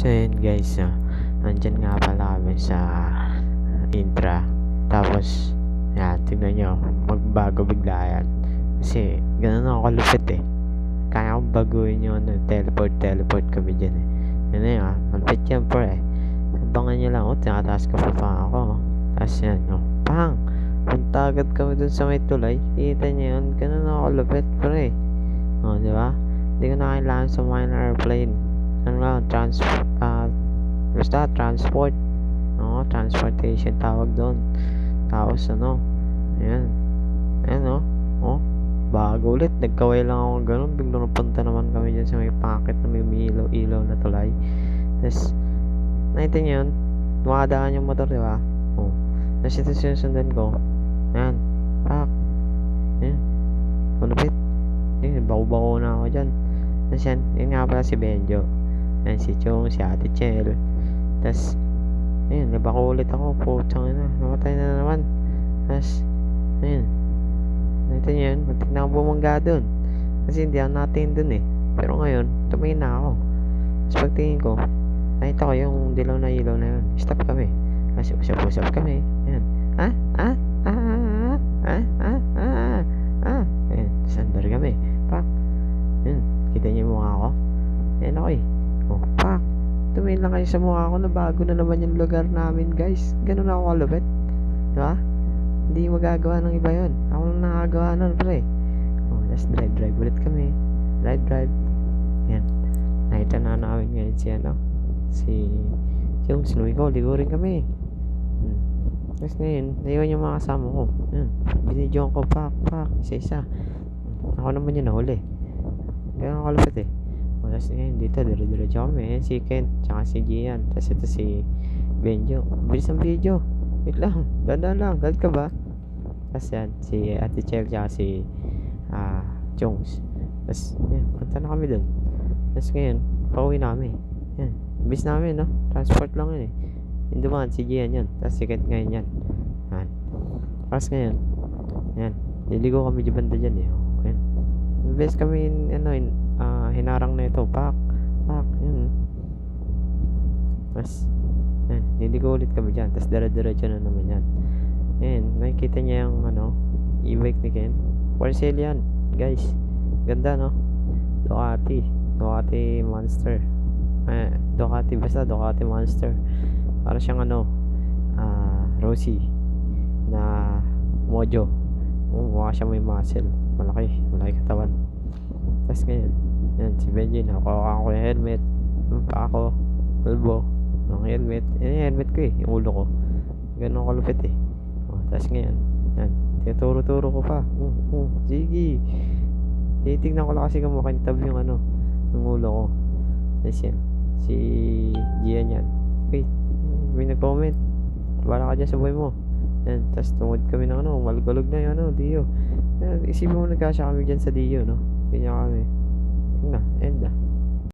So yun guys, nandyan nga pala kami sa Intra. Tapos, yan, tignan nyo, magbago bigla yan. Kasi, ganun ako kalupit eh. Kaya kong baguhin yung teleport kami dyan eh. Yan na yun malupit yan pre. Abangan nyo lang, tinataas ko pa ako. Tapos yan, pang! Punta agad kami dun sa may tulay. Kita nyo yun, ganun ako kalupit pre. Diba? Hindi ko na kailangan sa mga airplane. Ano lang, basta transport. Transportation tawag doon. Tapos ayan, bago ulit, nagkaway lang ako ganun, biglang napunta naman kami dyan sa may packet na may ilaw na tulay. Tapos nakita nyo yun, dumadaan yung motor, diba? Tapos ito sinusundan ko, ayan, ayan, malupit, bako na ako dyan. Tapos yun nga pala si Benjo, ayan, si Chong, si Ate Chel. Tapos ayun, nabako ulit ako. Putang ina, namatay na naman. Tapos, ayun. Nakita nyo yun, matik na ako bumangga dun. Kasi hindi ako natin dun eh. Pero ngayon, tumingin na ako. Tapos pagtingin ko, nakita ko yung dilaw na ilaw na yun. Stop kami. Kasi usap kami. Ayun. Ayun, sandar kami. Pak. Ayun, kita nyo yung mukha ko. Ayun ako eh. Pak. Tumingin lang kayo sa mukha ko na bago na naman yung lugar namin guys. Ganun ako kalupit. Diba? Hindi magagawa ng iba yun. Ako lang nakagawa nun pre. Let's drive ulit kami. Drive. Yan. Nakita na namin ngayon si yung sinuwi ko. Ligo rin kami. Tapos ngayon, naiwan yung mga kasama ko. Yan. Binidyoan ko pak. Isa-isa. Ako naman yung nahuli. Ganun ako kalupit eh. Tapos ngayon dito, dire-diretso kami. Ayan si Ken, tsaka si Gian. Tapos ito si Benjo. Bilis ang video. Wait lang, dandan lang. Galit ka ba? Tapos yan, si Ate Chel, tsaka si Chongs. Tapos, yan, punta na kami dun. Tapos ngayon, pauwi namin. Yan, bis namin, no? Transport lang yun eh. Yung dumaan, si Gian yan. Tapos si Ken ngayon yan. Yan. Tapos ngayon, yan, niligo kami di banda dyan eh. Yan. Best kami hinarang na ito, pak, yun. Mas niligo ulit kami dyan. Tapos dire-diretso na naman yan. Ayan, nakikita niya yung e-bike ni Ken. For sale yan guys. Ganda no. Ducati Monster. Ducati Monster. Para siyang Rossi na Mojo. Mukha siya may muscle. Malaki katawan. Tapos ngayon, yan, si Benji, nakuha ko yung helmet. Pa ako, ulbo, ang helmet. Yung helmet ko eh, yung ulo ko. Ganun ko lupit eh. Tapos ngayon, yan, tinuturo ko pa. Sige. Titignan ko lang kasi kung makintab yung yung ulo ko. Tapos yan, si Gian yan. Wait, may nag-comment. Wala ka dyan sa buhay mo. Yan, tapos tungod kami ng malgulog na yung Dio. Yan, isipin mo nagkasya kami dyan sa Dio, no? Ganyan kami. Yun na, end na.